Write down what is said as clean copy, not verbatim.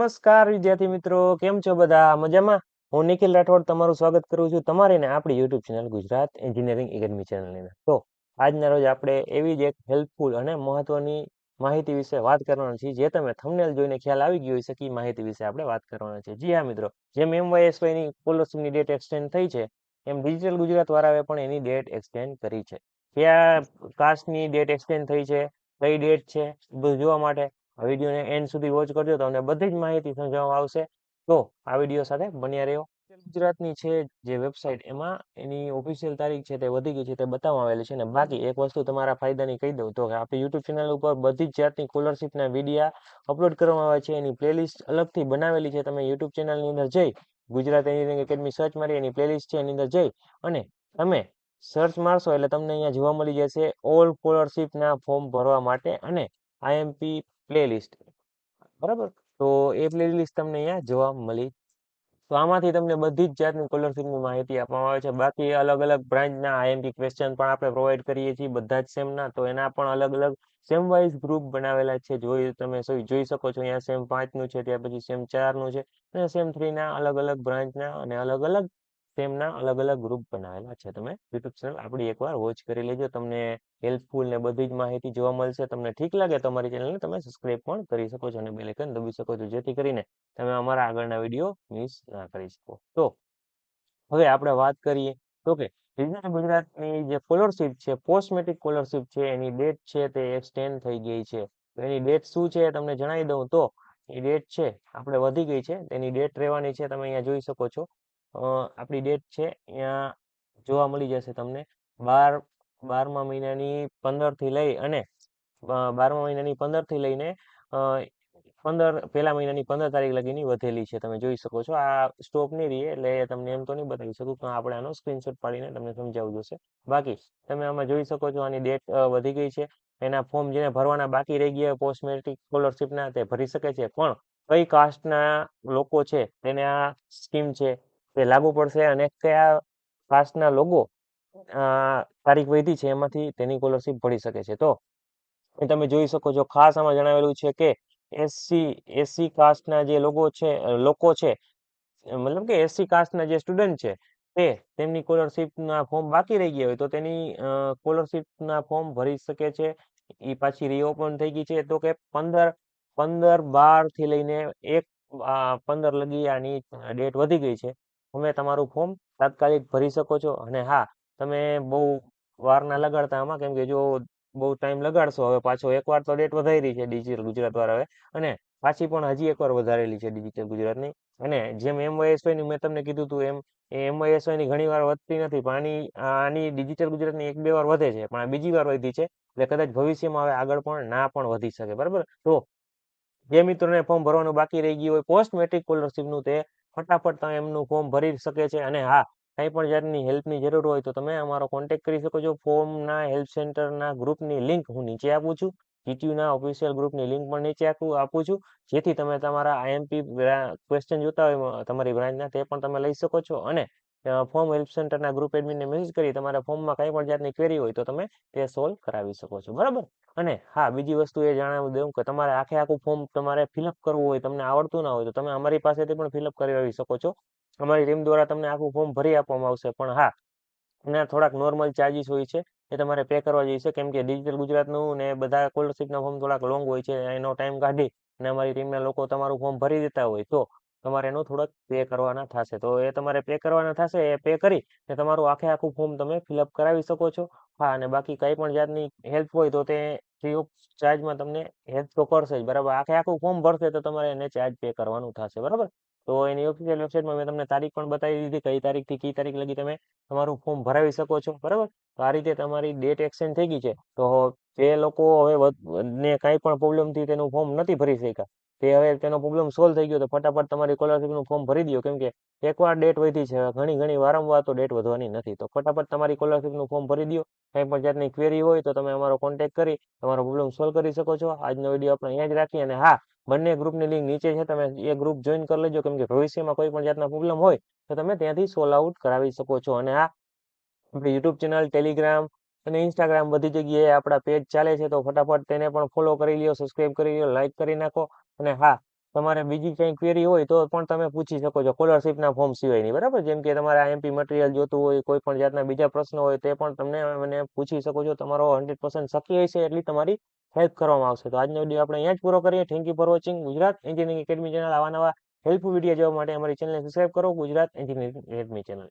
નમસ્કાર વિદ્યાર્થી મિત્રો, કેમ છો બધા? મજામાં? હું નિખિલ રાઠોડ તમારું સ્વાગત કરું છું તમારી ને આપણી YouTube channel Gujarat engineering academy ચેનલની અંદર. તો આજના રોજ આપણે એવી જ એક હેલ્પફુલ અને મહત્વની માહિતી વિશે વાત કરવાના છીએ, જે તમે થંબનેલ જોઈને ખ્યાલ આવી ગયો હશે કે ઈ માહિતી વિશે આપણે વાત કરવાના છે. જી હા મિત્રો, જેમ MYSY ની સ્કોલરશીપની ડેટ એક્સટેન્ડ થઈ છે, એમ ડિજિટલ ગુજરાત વાળાએ પણ એની ડેટ એક્સટેન્ડ કરી છે. કયા કાસ્ટની ડેટ એક્સટેન્ડ થઈ છે, કઈ ડેટ છે, બધું જોવા માટે આ વિડીયોને એન્ડ સુધી વોચ કરજો, તમને બધી જ માહિતી સમજાવવામાં આવશે. તો આ વિડીયો સાથે બન્યા રહ્યો. ગુજરાતની છે જે વેબસાઇટ, એમાં એની ઓફિશિયલ તારીખ છે તે વધી ગઈ છે તે બતાવવામાં આવેલી છે. ને બાકી એક વસ્તુ તમારા ફાયદાની કહી દઉં તો આપણી યુટ્યુબ ચેનલ ઉપર બધી જ જાતની સ્કોલરશીપના વિડીયા અપલોડ કરવામાં આવે છે. એની પ્લેલિસ્ટ અલગથી બનાવેલી છે. તમે યુટ્યુબ ચેનલની અંદર જઈ ગુજરાત એન્જિનિયરિંગ એકેડમી સર્ચ મારી એની પ્લેલિસ્ટ છે એની અંદર જઈ અને તમે સર્ચ મારશો એટલે તમને અહીંયા જોવા મળી જશે ઓલ સ્કોલરશીપના ફોર્મ ભરવા માટે અને IMP પ્લેલિસ્ટ. બરાબર, તો એ પ્લેલિસ્ટ તમને અહીંયા જોવા મળી. તો આમાંથી તમને બધી જ જાતની સ્કોલરશીપની માહિતી આપવામાં આવે છે. બાકી અલગ અલગ બ્રાન્ચના IMP ક્વેશ્ચન પણ આપણે પ્રોવાઈડ કરીએ છીએ, બધા જ સેમના. તો એના પણ અલગ અલગ સેમ વાઇઝ ગ્રુપ બનાવેલા છે. તમે જોઈ શકો છો અહીંયા સેમ 5 નું છે, ત્યાર પછી સેમ 4 નું છે, અને સેમ 3 ના અલગ અલગ બ્રાન્ચના અને અલગ અલગ સેમના અલગ અલગ ગ્રુપ બનાવેલા છે. તમે યુટ્યુબ ચેનલ આપણી એકવાર વોચ કરી લેજો, તમને હેલ્પફુલ ને બધી જ માહિતી જોવા મળશે. તમને ઠીક લાગે તો અમારી ચેનલને તમે સબસ્ક્રાઇબ પણ કરી શકો છો અને બેલ આઇકન દબાવી શકો છો, જેથી કરીને તમે અમારા આગળના વિડીયો મિસ ના કરી શકો. તો હવે આપણે વાત કરીએ તો કે ડિજિટલ ગુજરાતની જે સ્કોલરશીપ છે, પોસ્ટ મેટ્રિક સ્કોલરશીપ છે, એની ડેટ છે તે એક્સટેન્ડ થઈ ગઈ છે. તો એની ડેટ શું છે તમને જણાવી દઉં તો એ ડેટ છે આપણે વધી ગઈ છે. તેની ડેટ રહેવાની છે, તમે અહીંયા જોઈ શકો છો. આપણી ડેટ છે અહીંયા જોવા મળી જશે તમને 12મા મહિનાની 15 થી લઈ અને 12મા મહિનાની 15 થી લઈને 15 પહેલા મહિનાની 15 તારીખ લગીની વધેલી છે. તમે જોઈ શકો છો. આ સ્ટોપ નહીં રહે એટલે તમને એમ તો નહીં બતાવી શકું, પણ આપણે આનો સ્ક્રીનશોટ પાડીને તમને સમજાવવું જોશે. બાકી તમે આમાં જોઈ શકો છો આની ડેટ વધી ગઈ છે. એના ફોર્મ જેને ભરવાના બાકી રહી ગયા પોસ્ટ મેટ્રિક સ્કોલરશીપના તે ભરી શકે છે, પણ કઈ કાસ્ટના લોકો છે તેને આ સ્કીમ છે તે લાગુ પડશે અને કયા કાસ્ટના લોકો તારીખ વધી છે એમાંથી તેની સ્કોલરશીપ ભરી શકે છે. તો તમે જોઈ શકો છો, ખાસ આમાં જણાવેલું છે કે એસસી કાસ્ટના જે લોકો છે, મતલબ કે એસસી કાસ્ટના જે સ્ટુડન્ટ છે તેમની સ્કોલરશીપના ફોર્મ બાકી રહી ગયા હોય તો તેની સ્કોલરશીપના ફોર્મ ભરી શકે છે. એ પાછી રીઓપન થઈ ગઈ છે. તો કે 15/12 થી લઈને 1/15 લગી આની ડેટ વધી ગઈ છે. તમે તમારું ફોર્મ તાત્કાલિક ભરી શકો છો. અને હા, તમે બહુ વાર ના લગાડતા આમાં, કેમ કે જો બહુ ટાઈમ લગાડશો, હવે પાછો એકવાર તો ડેટ વધારી છે ડિજિટલ ગુજરાત વાળાએ, અને પાછી પણ હજી એકવાર વધારેલી છે ડિજિટલ ગુજરાતની. અને જેમ MYSY ની મેં તમને કીધું હતું એમ MYSY ની ઘણી વાર વધતી નથી, પણ આની ડિજિટલ ગુજરાતની 1-2 વાર વધે છે, પણ આ બીજી વાર વધી છે. એટલે કદાચ ભવિષ્યમાં હવે આગળ પણ ના પણ વધી શકે. બરાબર, તો જે મિત્રોને ફોર્મ ભરવાનું બાકી રહી ગયું હોય પોસ્ટ મેટ્રિક સ્કોલરશીપનું, તે ફટાફટ તમે એમનું ફોર્મ ભરી શકે છે. અને હા, કંઈ પણ જાતની હેલ્પની જરૂર હોય તો તમે અમારો કોન્ટેક્ટ કરી શકો છો. ફોર્મના હેલ્પ સેન્ટરના ગ્રુપની લિંક હું નીચે આપું છું. GTU ઓફિશિયલ ગ્રુપની લિંક પણ નીચે આપું છું, જેથી તમે તમારા IMP ક્વેશ્ચન જોતા હોય તમારી બ્રાન્ચના, તે પણ તમે લઈ શકો છો. અને ફોર્મ હેલ્પ સેન્ટરના ગ્રુપ એડમિનને મેસેજ કરી તમારા ફોર્મમાં કંઈ પણ જાતની ક્વેરી હોય તો તમે તે સોલ્વ કરાવી શકો છો. બરાબર. અને હા, બીજી વસ્તુ એ જણાવી દઉં કે તમારે આખું ફોર્મ તમારે ફિલઅપ કરવું હોય, તમને આવડતું ના હોય તો તમે અમારી પાસેથી પણ ફિલઅપ કરાવી શકો છો. અમારી ટીમ દ્વારા તમને આખું ફોર્મ ભરી આપવામાં આવશે. પણ હા, એના થોડાક નોર્મલ ચાર્જીસ હોય છે, એ તમારે પે કરવા જોઈશે, કેમ કે ડિજિટલ ગુજરાતનું ને બધા સ્કોલરશીપના ફોર્મ થોડાક લોંગ હોય છે. એનો ટાઈમ કાઢી અને અમારી ટીમના લોકો તમારું ફોર્મ ભરી દેતા હોય તો તમારે એનું થોડાક પે કરવાના થશે. તો એ તમારે પે કરવાના થશે, એ પે કરી ને તમારું આખું ફોર્મ તમે ફિલઅપ કરાવી શકો છો. હા, અને બાકી કંઈ પણ જાતની હેલ્પ હોય તો તે ફ્રી ઓફ ચાર્જમાં તમને હેલ્પ તો કરશે જ. બરાબર, આખું ફોર્મ ભરશે તો તમારે એને ચાર્જ પે કરવાનું થશે. બરાબર, તો એની ઓફિશિયલ વેબસાઇટમાં મેં તમને તારીખ પણ બતાવી દીધી, કઈ તારીખથી કઈ તારીખ લગી તમે તમારું ફોર્મ ભરાવી શકો છો. બરાબર, તો આ રીતે તમારી ડેટ એક્સટેન્ડ થઈ ગઈ છે. તો જે લોકો હવે ને કાંઈ પણ પ્રોબ્લેમથી તેનું ફોર્મ નથી ભરી શક્યા, તે હવે તેનો પ્રોબ્લેમ સોલ્વ થઈ ગયો, તો ફટાફટ તમારી સ્કોલરશીપનું ફોર્મ ભરી દો. કેમ કે એકવાર ડેટ વધી છે, ઘણી વારંવાર તો ડેટ વધવાની નથી. તો ફટાફટ તમારી સ્કોલરશીપનું ફોર્મ ભરી દો. કંઈ પણ જાતની ક્વેરી હોય તો તમે અમારો કોન્ટેક્ટ કરી તમારો પ્રોબ્લેમ સોલ્વ કરી શકો છો. આજનો વિડીયો આપણે અહીંયા જ રાખીએ. અને હા, બંને ગ્રુપની લિંક નીચે છે, તમે એ ગ્રુપ જોઈન કરી લેજો, કેમ કે ભવિષ્યમાં કોઈ પણ જાતના પ્રોબ્લેમ હોય તો તમે ત્યાંથી સોલ્વ આઉટ કરાવી શકો છો. અને હા, આપણી યુટ્યુબ ચેનલ, ટેલિગ્રામ અને ઇન્સ્ટાગ્રામ બધી જગ્યાએ આપણા પેજ ચાલે છે, તો ફટાફટ તેને પણ ફોલો કરી લ્યો, સબસ્ક્રાઇબ કરી લ્યો, લાઈક કરી નાખો. અને હા, તમારે બીજી કંઈ ક્વેરી હોય તો પણ તમે પૂછી શકો છો સ્કોલરશિપના ફોર્મ સિવાયની, બરાબર? જેમ કે તમારે આઈએમપી મટીરિયલ જોતું હોય, કોઈ પણ જાતના બીજા પ્રશ્નો હોય તે પણ તમને મને પૂછી શકો છો. તમારો 100% શક્ય હશે એટલી તમારી હેલ્પ કરવામાં આવશે. તો આજનો વિડીયો આપણે અહીંયા જ પૂરો કરીએ. Thank you for watching Gujarat engineering academy channel. આવા નવા હેલ્પફુલ વિડીયો જોવા માટે અમારી ચેનલને સબસ્ક્રાઈબ કરો, ગુજરાત એન્જિનિયરિંગ એકેડમી ચેનલ.